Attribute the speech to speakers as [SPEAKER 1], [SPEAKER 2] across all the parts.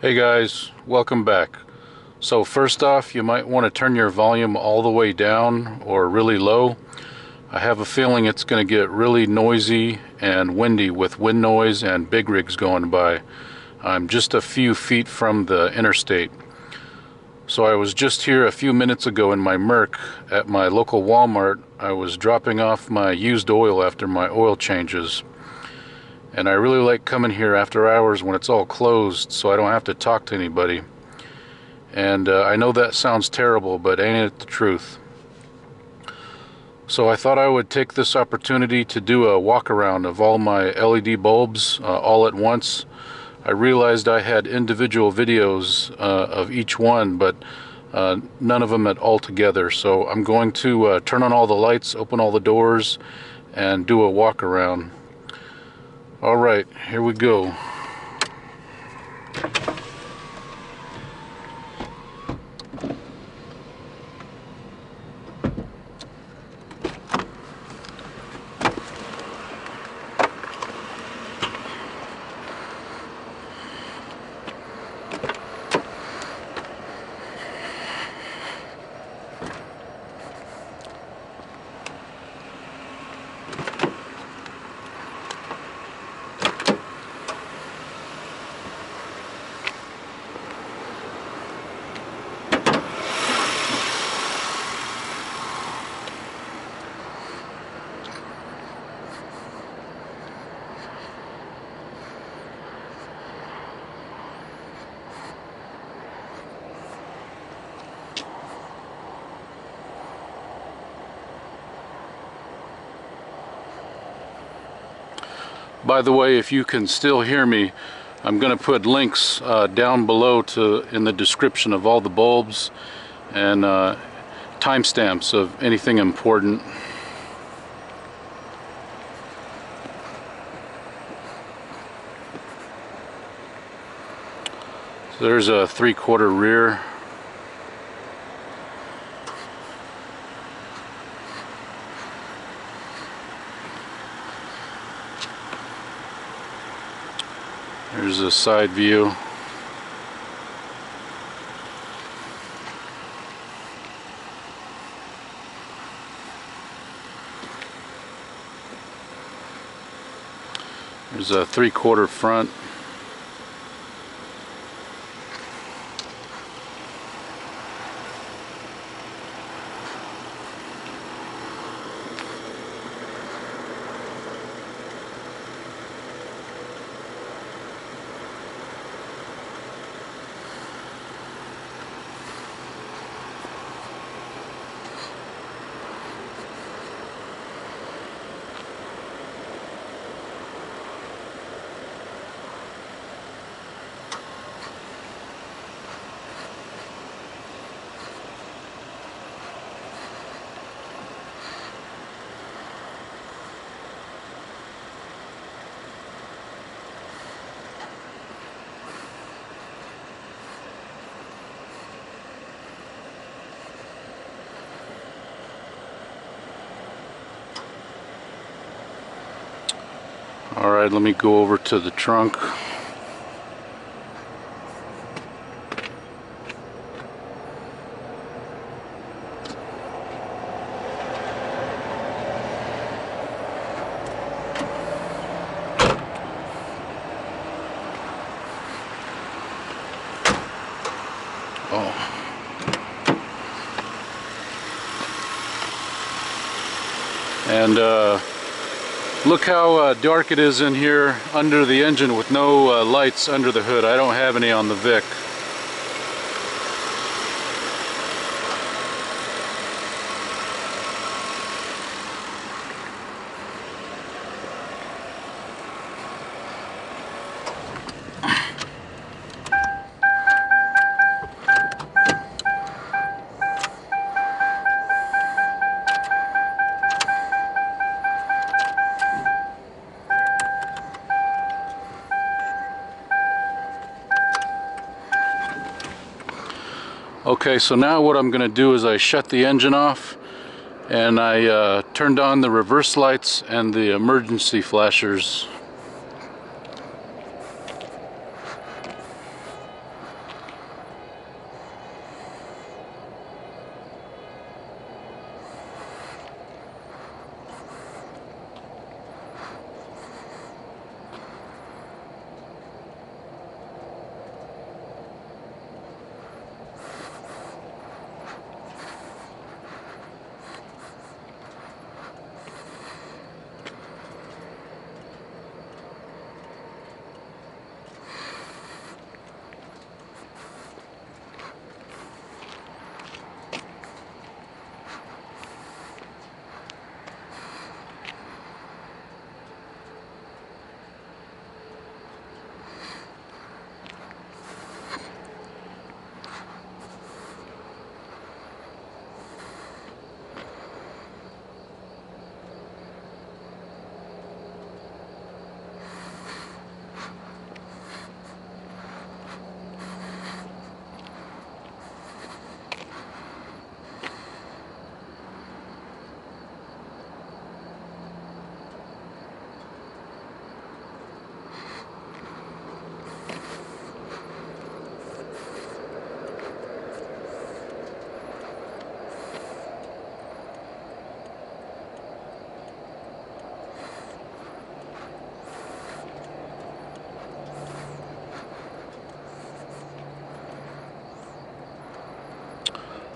[SPEAKER 1] Hey guys, welcome back. So first off, you might want to turn your volume all the way down or really low. I have a feeling it's going to get really noisy and windy with wind noise and big rigs going by. I'm just a few feet from the interstate. So I was just here a few minutes ago in my Merc at my local Walmart. I was dropping off my used oil after my oil changes. And I really like coming here after hours when it's all closed so I don't have to talk to anybody. And I know that sounds terrible, but ain't it the truth? So I thought I would take this opportunity to do a walk around of all my LED bulbs all at once. I realized I had individual videos of each one, but none of them at all together. So I'm going to turn on all the lights, open all the doors, and do a walk around. All right, here we go. By the way, if you can still hear me, I'm going to put links down below in the description of all the bulbs and timestamps of anything important. So there's a 3/4 rear. There's a side view. There's a 3/4 front. Alright, let me go over to the trunk. Oh. And look how dark it is in here under the engine with no lights under the hood. I don't have any on the Vic. Okay, so now what I'm going to do is I shut the engine off and I turned on the reverse lights and the emergency flashers.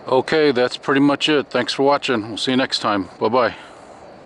[SPEAKER 1] Okay, that's pretty much it. Thanks for watching. We'll see you next time. Bye-bye.